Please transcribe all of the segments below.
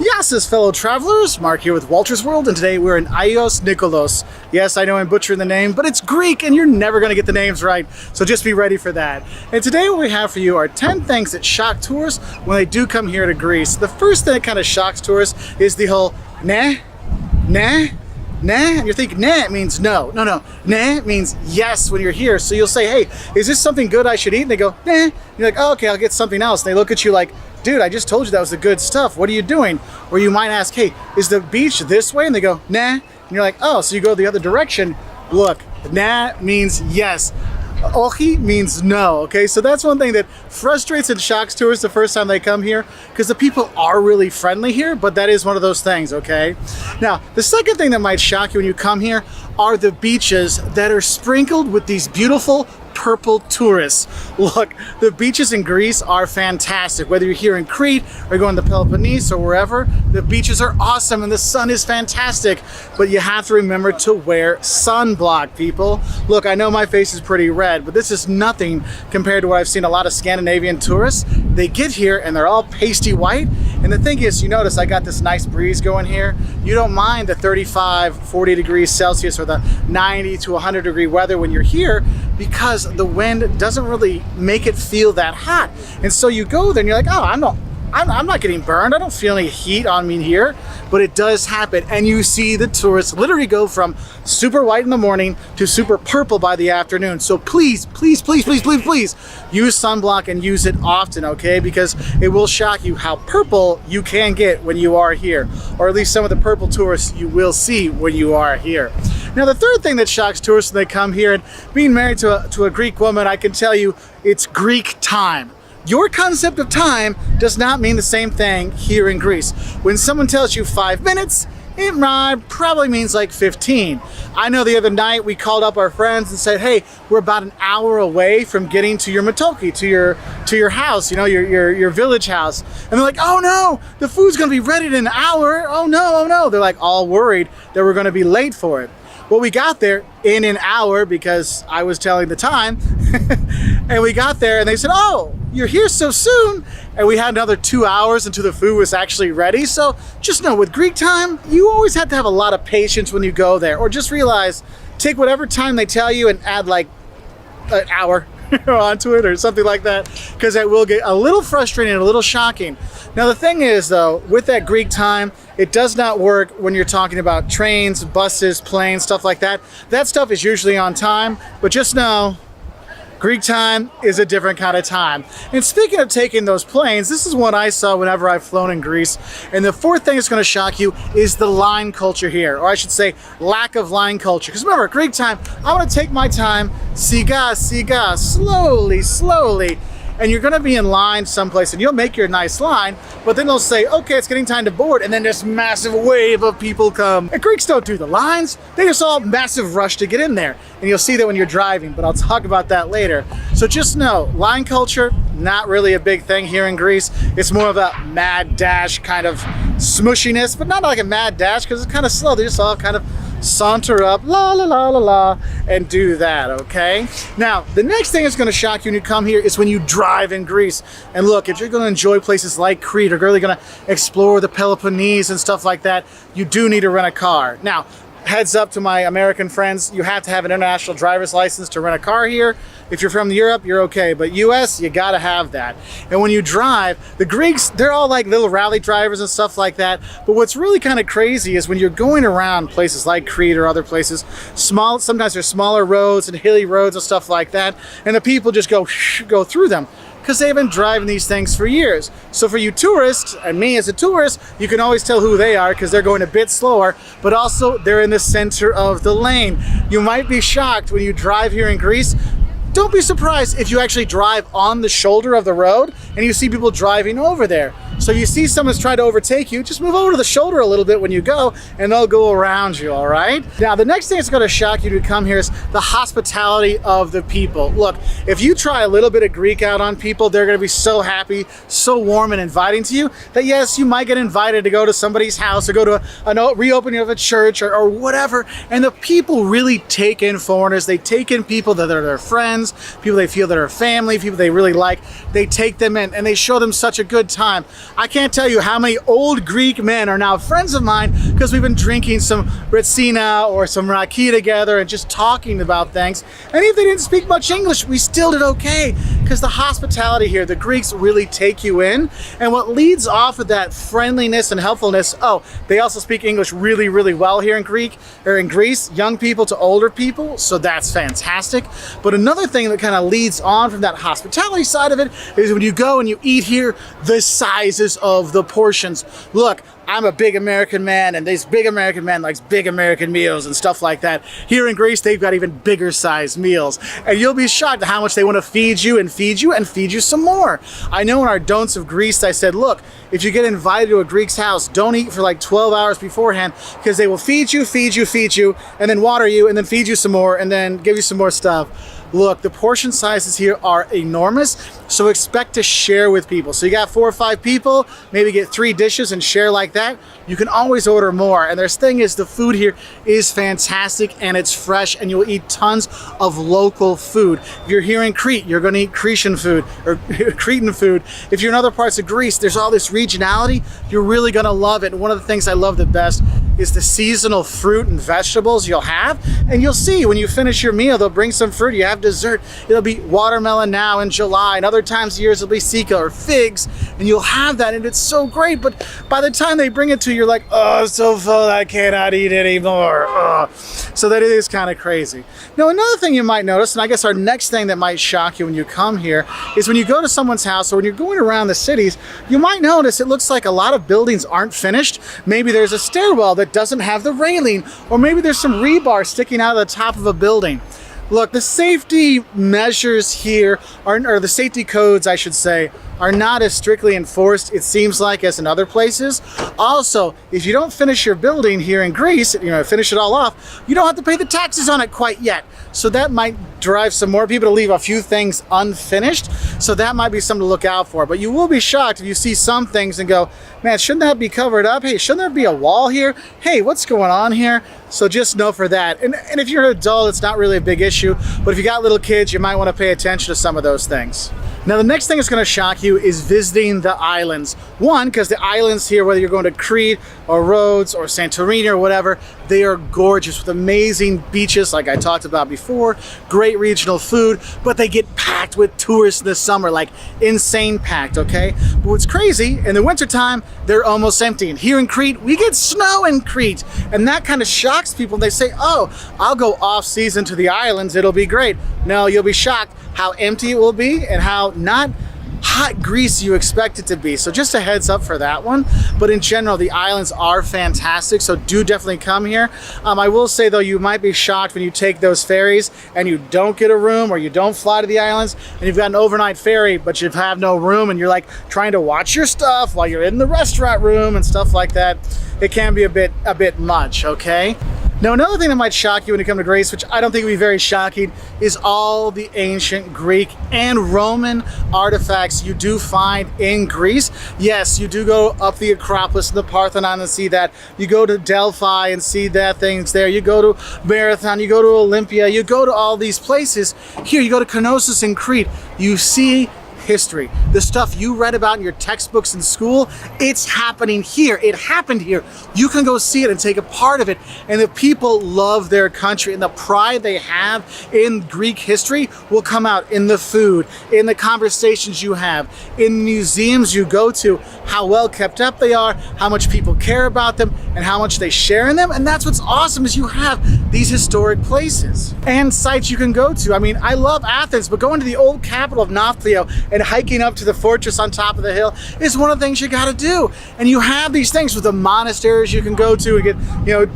Yasis, fellow travelers, Mark here with Walter's World, and today we're in Ios Nikolos. Yes, I know I'm butchering the name, but it's Greek and you're never going to get the names right, so just be ready for that. And today what we have for you are 10 things that shock tourists when they do come here to Greece. The first thing that kind of shocks tourists is the whole nah, nah, nah, and you're thinking nah means no. No, nah means yes when you're here. So you'll say, hey, is this something good I should eat? And they go, nah. And you're like, oh, okay, I'll get something else. And they look at you like, dude, I just told you that was the good stuff. What are you doing? Or you might ask, hey, is the beach this way? And they go, nah. And you're like, oh, so you go the other direction. Look, nah means yes. Ochi means no, okay? So that's one thing that frustrates and shocks tourists the first time they come here, because the people are really friendly here, but that is one of those things, okay? Now, the second thing that might shock you when you come here are the beaches that are sprinkled with these beautiful purple tourists. Look, the beaches in Greece are fantastic. Whether you're here in Crete or going to Peloponnese or wherever, the beaches are awesome and the sun is fantastic, but you have to remember to wear sunblock, people. Look, I know my face is pretty red, but this is nothing compared to what I've seen a lot of Scandinavian tourists. They get here and they're all pasty white, and the thing is, you notice I got this nice breeze going here. You don't mind the 35, 40 degrees Celsius or the 90 to 100 degree weather when you're here, because the wind doesn't really make it feel that hot. And so you go there and you're like, oh, I'm not getting burned. I don't feel any heat on me here, but it does happen. And you see the tourists literally go from super white in the morning to super purple by the afternoon. So please, please, please, please, please, please use sunblock and use it often, okay? Because it will shock you how purple you can get when you are here, or at least some of the purple tourists you will see when you are here. Now, the third thing that shocks tourists when they come here, and being married to a Greek woman, I can tell you it's Greek time. Your concept of time does not mean the same thing here in Greece. When someone tells you 5 minutes, it probably means like 15. I know the other night we called up our friends and said, hey, we're about an hour away from getting to your matoki, to your house, you know, your village house. And they're like, oh no, the food's gonna be ready in an hour. Oh no, oh no. They're like all worried that we're gonna be late for it. Well, we got there in an hour because I was telling the time. And we got there and they said, oh, you're here so soon. And we had another 2 hours until the food was actually ready. So just know, with Greek time, you always have to have a lot of patience when you go there. Or just realize, take whatever time they tell you and add like an hour onto it or something like that, because that will get a little frustrating and a little shocking. Now the thing is though, with that Greek time, it does not work when you're talking about trains, buses, planes, stuff like that. That stuff is usually on time, but just know, Greek time is a different kind of time. And speaking of taking those planes, this is what I saw whenever I've flown in Greece. And the fourth thing that's going to shock you is the line culture here, or I should say lack of line culture. Because remember, Greek time, I want to take my time, siga, siga, slowly, slowly. And you're gonna be in line someplace and you'll make your nice line, but then they'll say, okay, it's getting time to board, and then this massive wave of people come. And Greeks don't do the lines, they just all massive rush to get in there. And you'll see that when you're driving, but I'll talk about that later. So just know, line culture, not really a big thing here in Greece. It's more of a mad dash kind of smushiness, but not like a mad dash because it's kind of slow. They just all kind of saunter up, la la la la la, and do that, okay? Now, the next thing that's gonna shock you when you come here is when you drive in Greece. And look, if you're gonna enjoy places like Crete, or really gonna explore the Peloponnese and stuff like that, you do need to rent a car. Now, heads up to my American friends, you have to have an international driver's license to rent a car here. If you're from Europe, you're okay, but US, you gotta have that. And when you drive, the Greeks, they're all like little rally drivers and stuff like that, but what's really kind of crazy is when you're going around places like Crete or other places, sometimes there's smaller roads and hilly roads and stuff like that, and the people just go through them, because they've been driving these things for years. So for you tourists, and me as a tourist, you can always tell who they are because they're going a bit slower, but also they're in the center of the lane. You might be shocked when you drive here in Greece. Don't be surprised if you actually drive on the shoulder of the road and you see people driving over there. So you see someone's trying to overtake you, just move over to the shoulder a little bit when you go and they'll go around you, all right? Now, the next thing that's gonna shock you to come here is the hospitality of the people. Look, if you try a little bit of Greek out on people, they're gonna be so happy, so warm and inviting to you that yes, you might get invited to go to somebody's house or go to a reopening of a church or whatever. And the people really take in foreigners, they take in people that are their friends, friends, people they feel that are family, people they really like. They take them in and they show them such a good time. I can't tell you how many old Greek men are now friends of mine because we've been drinking some Retsina or some Raki together and just talking about things. And if they didn't speak much English, we still did okay because the hospitality here, the Greeks really take you in. And what leads off of that friendliness and helpfulness, oh, they also speak English really, really well here in Greece, young people to older people, so that's fantastic. But another thing that kind of leads on from that hospitality side of it is when you go and you eat here, the sizes of the portions. Look, I'm a big American man, and this big American man likes big American meals and stuff like that. Here in Greece, they've got even bigger sized meals. And you'll be shocked at how much they want to feed you and feed you and feed you some more. I know in our don'ts of Greece, I said, look, if you get invited to a Greek's house, don't eat for like 12 hours beforehand because they will feed you, and then water you, and then feed you some more, and then give you some more stuff. Look, the portion sizes here are enormous, so expect to share with people. So you got 4 or 5 people, maybe get 3 dishes and share like that. You can always order more. And their thing is the food here is fantastic and it's fresh, and you'll eat tons of local food. If you're here in Crete, you're going to eat Cretan food or Cretan food. If you're in other parts of Greece, there's all this regionality. You're really going to love it. And one of the things I love the best is the seasonal fruit and vegetables you'll have. And you'll see when you finish your meal, they'll bring some fruit. You have dessert. It'll be watermelon now in July, and other times of years it'll be sika or figs, and you'll have that, and it's so great. But by the time they bring it to you, you're like, oh, I'm so full, I cannot eat anymore. Oh. So that is kind of crazy. Now, another thing you might notice, and I guess our next thing that might shock you when you come here, is when you go to someone's house or when you're going around the cities, you might notice it looks like a lot of buildings aren't finished. Maybe there's a stairwell that doesn't have the railing, or maybe there's some rebar sticking out of the top of a building. Look, the safety measures here, or the safety codes, I should say, are not as strictly enforced, it seems like, as in other places. Also, if you don't finish your building here in Greece, finish it all off, you don't have to pay the taxes on it quite yet. So that might drive some more people to leave a few things unfinished. So that might be something to look out for. But you will be shocked if you see some things and go, man, shouldn't that be covered up? Hey, shouldn't there be a wall here? Hey, what's going on here? So just know for that. And if you're an adult, it's not really a big issue. But if you got little kids, you might want to pay attention to some of those things. Now, the next thing that's going to shock you is visiting the islands. One, because the islands here, whether you're going to Crete or Rhodes or Santorini or whatever, they are gorgeous with amazing beaches like I talked about before, great regional food, but they get packed with tourists this summer, like insane packed, okay? But what's crazy, in the wintertime, they're almost empty. And here in Crete, we get snow in Crete. And that kind of shocks people. They say, oh, I'll go off season to the islands, it'll be great. No, you'll be shocked how empty it will be and how not hot Greece you expect it to be. So just a heads up for that one. But in general, the islands are fantastic, so do definitely come here. I will say though, you might be shocked when you take those ferries and you don't get a room, or you don't fly to the islands and you've got an overnight ferry but you have no room, and you're like trying to watch your stuff while you're in the restaurant room and stuff like that. It can be a bit much, okay? Now, another thing that might shock you when you come to Greece, which I don't think would be very shocking, is all the ancient Greek and Roman artifacts you do find in Greece. Yes, you do go up the Acropolis and the Parthenon and see that. You go to Delphi and see that thing's there. You go to Marathon, you go to Olympia, you go to all these places. Here, you go to Knossos in Crete. You see history. The stuff you read about in your textbooks in school, it's happening here. It happened here. You can go see it and take a part of it. And the people love their country, and the pride they have in Greek history will come out in the food, in the conversations you have, in museums you go to, how well kept up they are, how much people care about them, and how much they share in them. And that's what's awesome, is you have these historic places and sites you can go to. I mean, I love Athens, but going to the old capital of Nafplio and hiking up to the fortress on top of the hill is one of the things you got to do. And you have these things with the monasteries you can go to and get,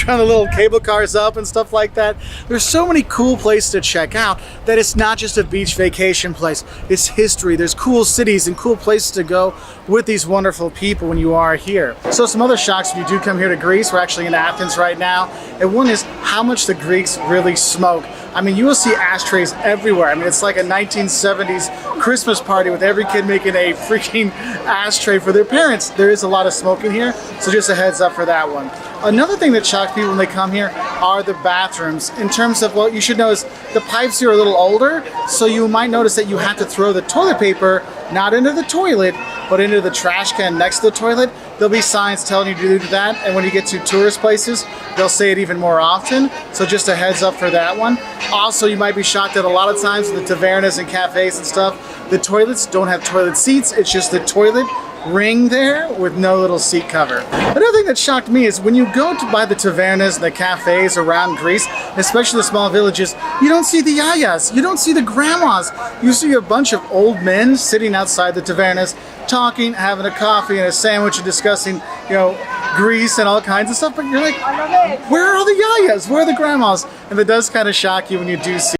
on the little cable cars up and stuff like that. There's so many cool places to check out that it's not just a beach vacation place. It's history. There's cool cities and cool places to go with these wonderful people when you are here. So some other shocks when you do come here to Greece. We're actually in Athens right now. And one is how much the Greeks really smoke. I mean, you will see ashtrays everywhere. I mean, it's like a 1970s Christmas party with every kid making a freaking ashtray for their parents. There is a lot of smoke in here, so just a heads up for that one. Another thing that shocks people when they come here are the bathrooms. In terms of what you should know is the pipes here are a little older, so you might notice that you have to throw the toilet paper not into the toilet, but into the trash can next to the toilet. There'll be signs telling you to do that, and when you get to tourist places, they'll say it even more often, so just a heads up for that one. Also, you might be shocked that a lot of times the tavernas and cafes and stuff, the toilets don't have toilet seats, it's just the toilet ring there with no little seat cover. Another thing that shocked me is when you go to buy the tavernas and the cafes around Greece, especially the small villages, you don't see the yayas, you don't see the grandmas. You see a bunch of old men sitting outside the tavernas, talking, having a coffee and a sandwich and discussing, you know, Greece and all kinds of stuff, but you're like, where are all the yayas? Where are the grandmas? And it does kind of shock you when you do see